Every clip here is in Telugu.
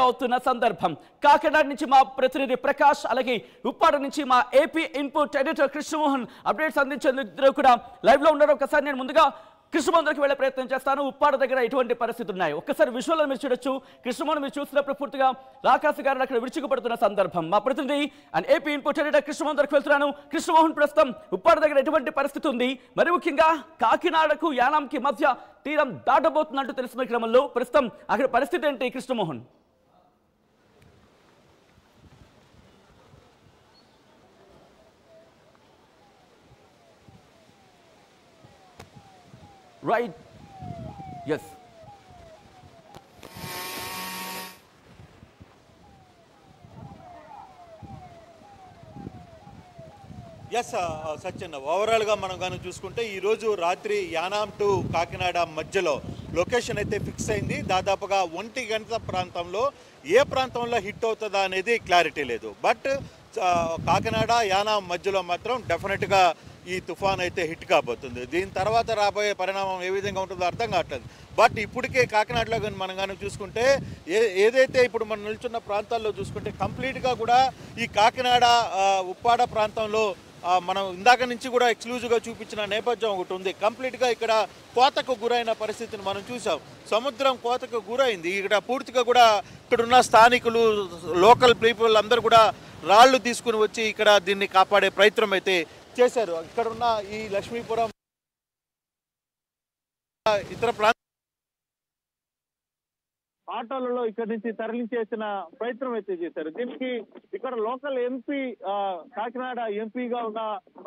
అవుతున్న సందర్భం. కాకినాడ నుంచి మా ప్రతినిధి ప్రకాష్, అలాగే ఉప్పాడ నుంచి మా AP input editor Krishnamohan updates అందించేందుకు కూడా లైవ్ లో ఉన్నారు. ఒకసారి నేను ముందుగా కృష్ణమోహన్ దగ్గరికి వెళ్లే ప్రయత్నం చేస్తాను. ఉప్పాడ దగ్గర ఎటువంటి పరిస్థితులు ఉన్నాయి ఒక్కసారి విజువల్ మీరు చూడొచ్చు. కృష్ణమోహన్ మీరు చూసినప్పుడు పూర్తిగా రాకాసి గారిని అక్కడ విరుచుకుపడుతున్న సందర్భం. మా ప్రతినిధి and AP input editor Krishnamohan దగ్గరికి వెళ్తున్నాను. కృష్ణమోహన్, ప్రస్తుతం ఉప్పాడ దగ్గర ఎటువంటి పరిస్థితి ఉంది? మరి ముఖ్యంగా కాకినాడకు యానాంకి మధ్య తీరం దాటబోతున్నట్టు తెలిసిన క్రమంలో ప్రస్తుతం అక్కడ పరిస్థితి ఏంటి కృష్ణమోహన్? Right. Yes. సత్యన్న, ఓవరాల్గా మనం కానీ చూసుకుంటే ఈరోజు రాత్రి యానాం టు కాకినాడ మధ్యలో లొకేషన్ అయితే ఫిక్స్ అయింది. దాదాపుగా 1 గంట ప్రాంతంలో ఏ ప్రాంతంలో హిట్ అవుతుందా అనేది క్లారిటీ లేదు. బట్ కాకినాడ యానాం మధ్యలో మాత్రం డెఫినెట్గా ఈ తుఫాన్ అయితే హిట్ కాబోతుంది. దీని తర్వాత రాబోయే పరిణామం ఏ విధంగా ఉంటుందో అర్థం కావట్లేదు. బట్ ఇప్పటికే కాకినాడలో కానీ మనం కానీ చూసుకుంటే ఏదైతే ఇప్పుడు మనం నిల్చున్న ప్రాంతాల్లో చూసుకుంటే కంప్లీట్గా కూడా ఈ కాకినాడ ఉప్పాడ ప్రాంతంలో మనం ఇందాక నుంచి కూడా ఎక్స్క్లూజివ్గా చూపించిన నేపథ్యం ఒకటి ఉంది. కంప్లీట్గా ఇక్కడ కోతకు గురైన పరిస్థితిని మనం చూసాం. సముద్రం కోతకు గురైంది. ఇక్కడ పూర్తిగా కూడా ఇక్కడున్న స్థానికులు, లోకల్ పీపుల్ అందరూ కూడా రాళ్లు తీసుకుని వచ్చి ఇక్కడ దీన్ని కాపాడే ప్రయత్నం అయితే చేశారు. ఇక్కడున్న ఈ లక్ష్మీపురం ఇతర ప్రాంత ఆటోలలో ఇక్కడి నుంచి తరలించేసిన ప్రయత్నం అయితే చేశారు. దీనికి ఇక్కడ లోకల్ ఎంపీ, కాకినాడ ఎంపీగా ఉన్న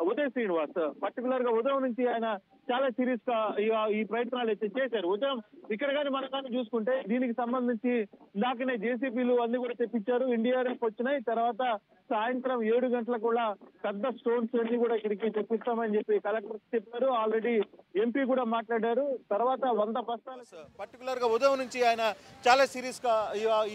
ఉదయ్ శ్రీనివాస్ పర్టికులర్ గా ఉదయం నుంచి ఆయన చాలా సీరియస్ గా ఈ ప్రయత్నాలు అయితే చేశారు. ఉదయం ఇక్కడ కానీ మనం కానీ చూసుకుంటే దీనికి సంబంధించి ఇందాకనే జేసీబీలు అన్ని కూడా తెప్పించారు. ఎన్డీఆర్ఎఫ్ వచ్చినాయి. తర్వాత సాయంత్రం 7 గంటలకు కూడా పెద్ద స్టోన్స్ అన్ని కూడా ఇక్కడికి తెప్పిస్తామని చెప్పి కలెక్టర్ చెప్పారు. ఆల్రెడీ ఎంపీ కూడా మాట్లాడారు. తర్వాత 100 బస్తాలు పర్టికులర్ గా ఉదయం నుంచి ఆయన చాలా సీరియస్ గా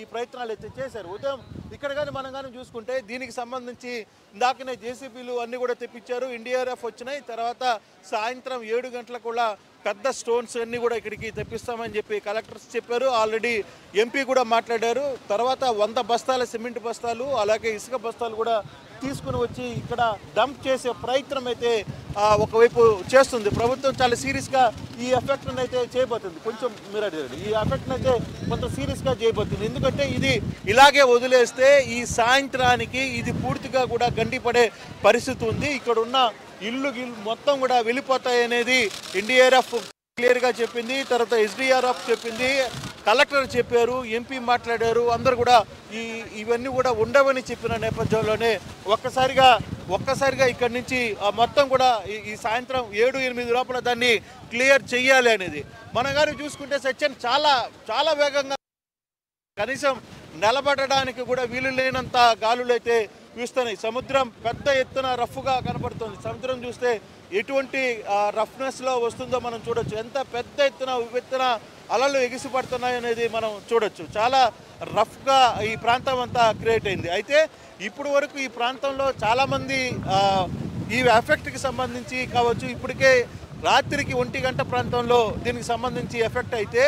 ఈ ప్రయత్నాలు అయితే చేశారు. ఉదయం ఇక్కడ కానీ మనం కానీ చూసుకుంటే దీనికి సంబంధించి ఇందాకనే జేసీబీలు అన్ని కూడా తెప్పించారు. ఎన్డీఆర్ఎఫ్ వచ్చినాయి. తర్వాత సాయంత్రం 7 గంటలకు కూడా పెద్ద స్టోన్స్ అన్ని కూడా ఇక్కడికి తెప్పిస్తామని చెప్పి కలెక్టర్స్ చెప్పారు. ఆల్రెడీ ఎంపీ కూడా మాట్లాడారు. తర్వాత 100 బస్తాల సిమెంట్ బస్తాలు, అలాగే ఇసుక బస్తాలు కూడా తీసుకుని వచ్చి ఇక్కడ డంప్ చేసే ప్రయత్నం అయితే ఒకవైపు చేస్తుంది ప్రభుత్వం. చాలా సీరియస్గా ఈ ఎఫెక్ట్ని అయితే చేయబోతుంది. కొంచెం మీరు అడిగారు, ఈ ఎఫెక్ట్ని అయితే కొంత సీరియస్గా చేయబోతుంది. ఎందుకంటే ఇది ఇలాగే వదిలేస్తే ఈ సాయంత్రానికి ఇది పూర్తిగా కూడా గండిపడే పరిస్థితి ఉంది. ఇక్కడ ఉన్న ఇల్లు మొత్తం కూడా వెళ్ళిపోతాయి అనేది ఎన్డీఆర్ఎఫ్ క్లియర్గా చెప్పింది. తర్వాత ఎస్డీఆర్ఎఫ్ చెప్పింది, కలెక్టర్ చెప్పారు, ఎంపీ మాట్లాడారు. అందరూ కూడా ఇవన్నీ కూడా ఉండవని చెప్పిన నేపథ్యంలోనే ఒక్కసారిగా ఇక్కడి నుంచి మొత్తం కూడా ఈ సాయంత్రం 7-8 లోపల దాన్ని క్లియర్ చెయ్యాలి అనేది. మనం కానీ చూసుకుంటే సత్యం చాలా వేగంగా, కనీసం నిలబడడానికి కూడా వీలు లేనంత గాలులు అయితే వీస్తున్నాయి. సముద్రం పెద్ద ఎత్తున రఫ్గా కనబడుతుంది. సముద్రం చూస్తే ఎటువంటి రఫ్నెస్లో వస్తుందో మనం చూడొచ్చు. ఎంత పెద్ద ఎత్తున అలలు ఎగిసిపడుతున్నాయి అనేది మనం చూడొచ్చు. చాలా రఫ్గా ఈ ప్రాంతం అంతా క్రియేట్ అయింది. అయితే ఇప్పుడు వరకు ఈ ప్రాంతంలో చాలామంది ఈ ఎఫెక్ట్కి సంబంధించి కావచ్చు, ఇప్పటికే రాత్రికి 1 గంట ప్రాంతంలో దీనికి సంబంధించి ఎఫెక్ట్ అయితే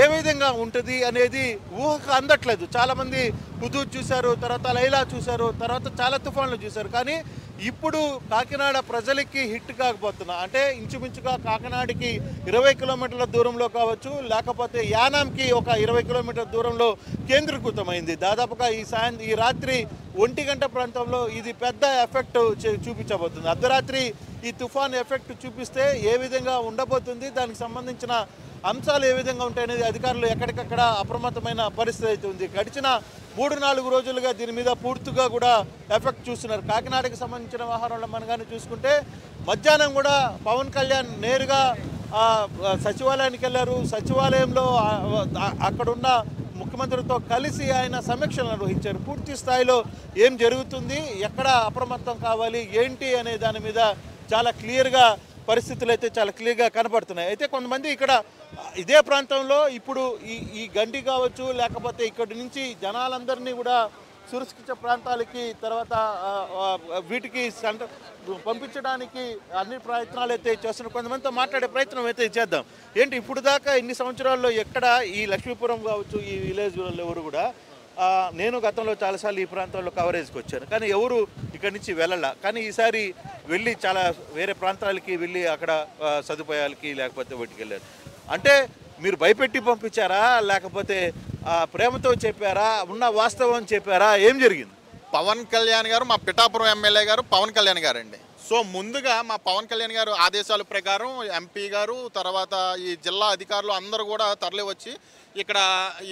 ఏ విధంగా ఉంటుంది అనేది ఊహకు అందట్లేదు. చాలామంది హుదూద్ చూశారు, తర్వాత లైలా చూశారు, తర్వాత చాలా తుఫాన్లు చూశారు. కానీ ఇప్పుడు కాకినాడ ప్రజలకి హిట్ కాకపోతున్నా అంటే ఇంచుమించుగా కాకినాడకి 20 కిలోమీటర్ల దూరంలో కావచ్చు, లేకపోతే యానాంకి ఒక 20 కిలోమీటర్ల దూరంలో కేంద్రీకృతమైంది. దాదాపుగా ఈ రాత్రి 1 గంట ప్రాంతంలో ఇది పెద్ద ఎఫెక్ట్ చూపించబోతుంది. అర్ధరాత్రి ఈ తుఫాన్ ఎఫెక్ట్ చూపిస్తే ఏ విధంగా ఉండబోతుంది, దానికి సంబంధించిన అంశాలు ఏ విధంగా ఉంటాయనేది అధికారులు ఎక్కడికక్కడ అప్రమత్తమైన పరిస్థితి అయితే ఉంది. గడిచిన 3-4 రోజులుగా దీని మీద పూర్తిగా కూడా ఎఫెక్ట్ చూస్తున్నారు. కాకినాడకి సంబంధించిన వ్యవహారంలో మనం కానీ చూసుకుంటే మధ్యాహ్నం కూడా పవన్ కళ్యాణ్ నేరుగా సచివాలయానికి వెళ్ళారు. సచివాలయంలో అక్కడున్న ముఖ్యమంత్రితో కలిసి ఆయన సమీక్షలు నిర్వహించారు. పూర్తి స్థాయిలో ఏం జరుగుతుంది, ఎక్కడ అప్రమత్తం కావాలి, ఏంటి అనే దాని మీద చాలా క్లియర్గా పరిస్థితులు అయితే చాలా క్లియర్గా కనబడుతున్నాయి. అయితే కొంతమంది ఇక్కడ ఇదే ప్రాంతంలో ఇప్పుడు ఈ గండి కావచ్చు, లేకపోతే ఇక్కడి నుంచి జనాలందరినీ కూడా సురక్షిత ప్రాంతాలకి తర్వాత వీటికి పంపించడానికి అన్ని ప్రయత్నాలు అయితే చేస్తున్నారు. కొంతమందితో మాట్లాడే ప్రయత్నం అయితే చేద్దాం. ఏంటి ఇప్పుడు దాకా ఇన్ని సంవత్సరాల్లో ఎక్కడ ఈ లక్ష్మీపురం కావచ్చు, ఈ విలేజ్ ఎవరు కూడా నేను గతంలో చాలాసార్లు ఈ ప్రాంతంలో కవరేజ్కి వచ్చాను, కానీ ఎవరు ఇక్కడి నుంచి వెళ్ళాల. కానీ ఈసారి వెళ్ళి చాలా వేరే ప్రాంతాలకి వెళ్ళి అక్కడ సదుపాయాలకి లేకపోతే వాటికి వెళ్ళారు. అంటే మీరు భయపెట్టి పంపించారా, లేకపోతే ప్రేమతో చెప్పారా, ఉన్న వాస్తవం చెప్పారా, ఏం జరిగింది? పవన్ కళ్యాణ్ గారు, మా పిఠాపురం ఎమ్మెల్యే గారు పవన్ కళ్యాణ్ గారు అండి. సో ముందుగా మా పవన్ కళ్యాణ్ గారు ఆదేశాల ప్రకారం ఎంపీ గారు, తర్వాత ఈ జిల్లా అధికారులు అందరూ కూడా తరలి వచ్చి ఇక్కడ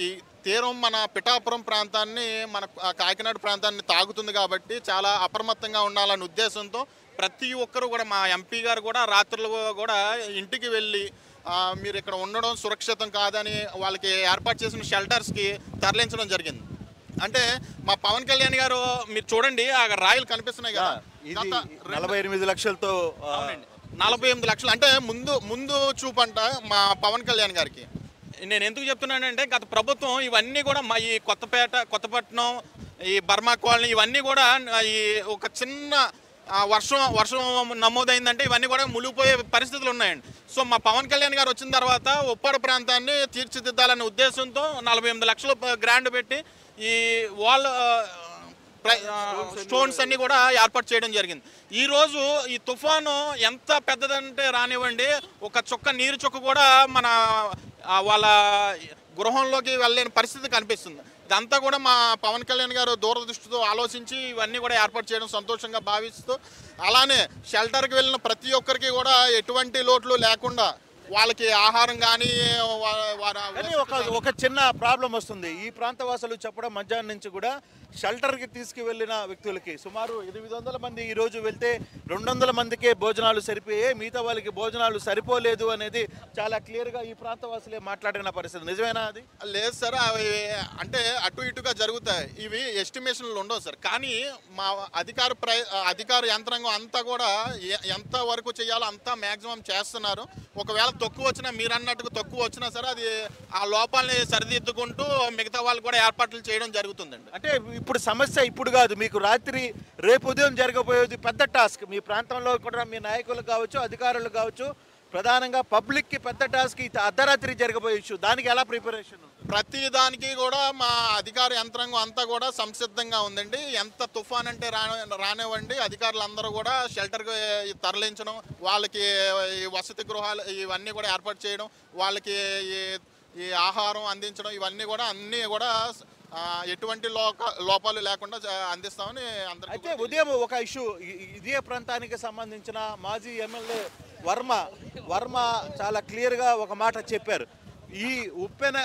ఈ తీరం మన పిఠాపురం ప్రాంతాన్ని, మన కాకినాడ ప్రాంతాన్ని తాగుతుంది కాబట్టి చాలా అప్రమత్తంగా ఉండాలనే ఉద్దేశంతో ప్రతి ఒక్కరు కూడా, మా ఎంపీ గారు కూడా రాత్రులు కూడా ఇంటికి వెళ్ళి మీరు ఇక్కడ ఉండడం సురక్షితం కాదని వాళ్ళకి ఏర్పాటు చేసిన షెల్టర్స్కి తరలించడం జరిగింది. అంటే మా పవన్ కళ్యాణ్ గారు మీరు చూడండి, ఆ రాయలు కనిపిస్తున్నాయి కదా, 48 లక్షలతో 48 లక్షలు అంటే ముందు చూపంట మా పవన్ కళ్యాణ్ గారికి. నేను ఎందుకు చెప్తున్నానంటే గత ప్రభుత్వం ఇవన్నీ కూడా మా ఈ కొత్తపేట, కొత్తపట్నం, ఈ బర్మా కాలనీ ఇవన్నీ కూడా ఈ ఒక చిన్న వర్షం నమోదైందంటే ఇవన్నీ కూడా మునిగిపోయే పరిస్థితులు ఉన్నాయండి. సో మా పవన్ కళ్యాణ్ గారు వచ్చిన తర్వాత ఉప్పాడ ప్రాంతాన్ని తీర్చిదిద్దాలనే ఉద్దేశంతో 48 లక్షలు గ్రాండ్ పెట్టి ఈ వాల్ స్టోన్స్ అన్ని కూడా ఏర్పాటు చేయడం జరిగింది. ఈరోజు ఈ తుఫాను ఎంత పెద్దదంటే రానివ్వండి, ఒక చుక్క నీరు చుక్క కూడా మన వాళ్ళ గృహంలోకి వెళ్ళలేని పరిస్థితి కనిపిస్తుంది. ఇదంతా కూడా మా పవన్ కళ్యాణ్ గారు దూరదృష్టితో ఆలోచించి ఇవన్నీ కూడా ఏర్పాటు చేయడం సంతోషంగా భావిస్తూ, అలానే షెల్టర్కి వెళ్ళిన ప్రతి ఒక్కరికి కూడా ఎటువంటి లోట్లు లేకుండా వాళ్ళకి ఆహారం కానీ ఒక చిన్న ప్రాబ్లం వస్తుంది. ఈ ప్రాంతవాసులు చెప్పడం మధ్యాహ్నం నుంచి కూడా షెల్టర్కి తీసుకువెళ్ళిన వ్యక్తులకి సుమారు 800 మంది ఈరోజు వెళ్తే 200 మందికే భోజనాలు సరిపోయే, మిగతా వాళ్ళకి భోజనాలు సరిపోలేదు అనేది చాలా క్లియర్గా ఈ ప్రాంతవాసులే మాట్లాడిన పరిస్థితి. నిజమేనా అది? లేదు సార్, అవి అంటే అటు ఇటుగా జరుగుతాయి, ఇవి ఎస్టిమేషన్లు ఉండవు సార్. కానీ మా అధికార యంత్రాంగం అంతా కూడా ఎంత వరకు చేయాలో అంతా మ్యాక్సిమం చేస్తున్నారు. ఒకవేళ తక్కువ వచ్చినా, మీరు అన్నట్టుగా తక్కువ వచ్చినా సరే అది ఆ లోపాలని సరిదిద్దుకుంటూ మిగతా వాళ్ళు కూడా ఏర్పాట్లు చేయడం జరుగుతుందండి. అంటే ఇప్పుడు సమస్య ఇప్పుడు కాదు, మీకు రేపు ఉదయం జరగబోయేది పెద్ద టాస్క్. మీ ప్రాంతంలో కూడా మీ నాయకులు కావచ్చు, అధికారులు కావచ్చు, ప్రధానంగా పబ్లిక్కి పెద్ద టాస్క్ అర్ధరాత్రి జరగబోయే ఇష్యూ. దానికి ఎలా ప్రిపరేషన్? ప్రతి దానికి కూడా మా అధికార యంత్రాంగం అంతా కూడా సంసిద్ధంగా ఉందండి. ఎంత తుఫాన్ అంటే రానివ్వండి, అధికారులు అందరూ కూడా షెల్టర్కి తరలించడం, వాళ్ళకి వసతి గృహాలు ఇవన్నీ కూడా ఏర్పాటు చేయడం, వాళ్ళకి ఈ ఆహారం అందించడం, ఇవన్నీ కూడా అన్నీ కూడా ఎటువంటి లోపాలు లేకుండా అందిస్తామని అందరూ. అయితే ఉదయం ఒక ఇష్యూ, ఇదే ప్రాంతానికి సంబంధించిన మాజీ ఎమ్మెల్యే వర్మ చాలా క్లియర్గా ఒక మాట చెప్పారు. ఈ ఉప్పాడ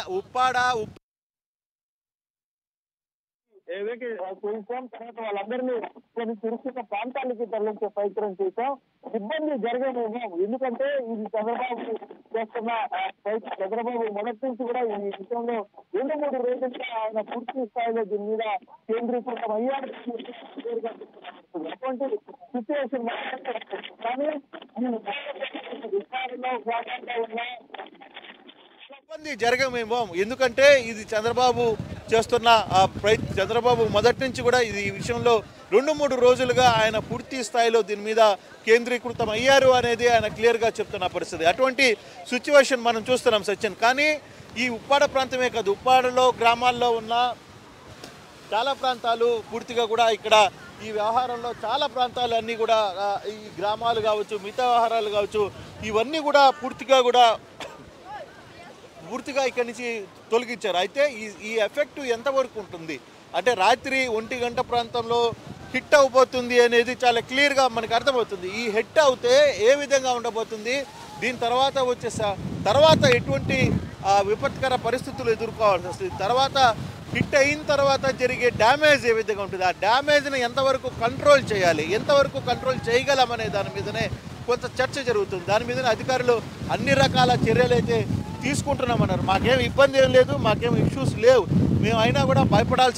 చేసాం, తర్వాత వాళ్ళందరినీ కొన్ని సురక్షిత ప్రాంతాలకి తరలించే ప్రయత్నం చేశాం. ఇబ్బంది జరగలేము, ఎందుకంటే ఇది చంద్రబాబు చేస్తున్న చంద్రబాబు మొదటి నుంచి కూడా ఈ విషయంలో 2-3 రోజులుగా ఆయన పూర్తి స్థాయిలో దీని మీద కేంద్రీకృతం అయ్యారు. అటువంటి సిచ్యువేషన్ కానీ విషయాలలో భాగంగా ఉన్న ఇబ్బంది జరగమేమో, ఎందుకంటే ఇది చంద్రబాబు చేస్తున్న చంద్రబాబు మొదటి నుంచి కూడా ఇది ఈ విషయంలో 2-3 రోజులుగా ఆయన పూర్తి స్థాయిలో దీని మీద కేంద్రీకృతం అయ్యారు అనేది ఆయన క్లియర్గా చెప్తున్న పరిస్థితి. అటువంటి సిచ్యువేషన్ మనం చూస్తున్నాం సచిన్. కానీ ఈ ఉప్పాడ ప్రాంతమే కాదు, ఉప్పాడలో గ్రామాల్లో ఉన్న చాలా ప్రాంతాలు పూర్తిగా కూడా ఇక్కడ ఈ వ్యవహారంలో చాలా ప్రాంతాలు అన్నీ కూడా ఈ గ్రామాలు కావచ్చు, మిగతా వ్యవహారాలు కావచ్చు, ఇవన్నీ కూడా పూర్తిగా ఇక్కడి నుంచి తొలగించారు. అయితే ఈ ఎఫెక్ట్ ఎంతవరకు ఉంటుంది అంటే రాత్రి 1 గంట ప్రాంతంలో హిట్ అవబోతుంది అనేది చాలా క్లియర్గా మనకు అర్థమవుతుంది. ఈ హిట్ అవుతే ఏ విధంగా ఉండబోతుంది, దీని తర్వాత ఎటువంటి విపత్కర పరిస్థితులు ఎదుర్కోవాల్సి వస్తుంది, తర్వాత హిట్ అయిన తర్వాత జరిగే డ్యామేజ్ ఏ విధంగా ఉంటుంది, ఆ డ్యామేజ్ని ఎంతవరకు కంట్రోల్ చేయాలి, ఎంతవరకు కంట్రోల్ చేయగలమనే దాని మీదనే కొంత చర్చ జరుగుతుంది. దాని మీదనే అధికారులు అన్ని రకాల చర్యలు అయితే తీసుకుంటున్నామన్నారు. మాకేం ఇబ్బంది ఏం లేదు, మాకేం ఇష్యూస్ లేవు, మేము అయినా కూడా భయపడాల్సిన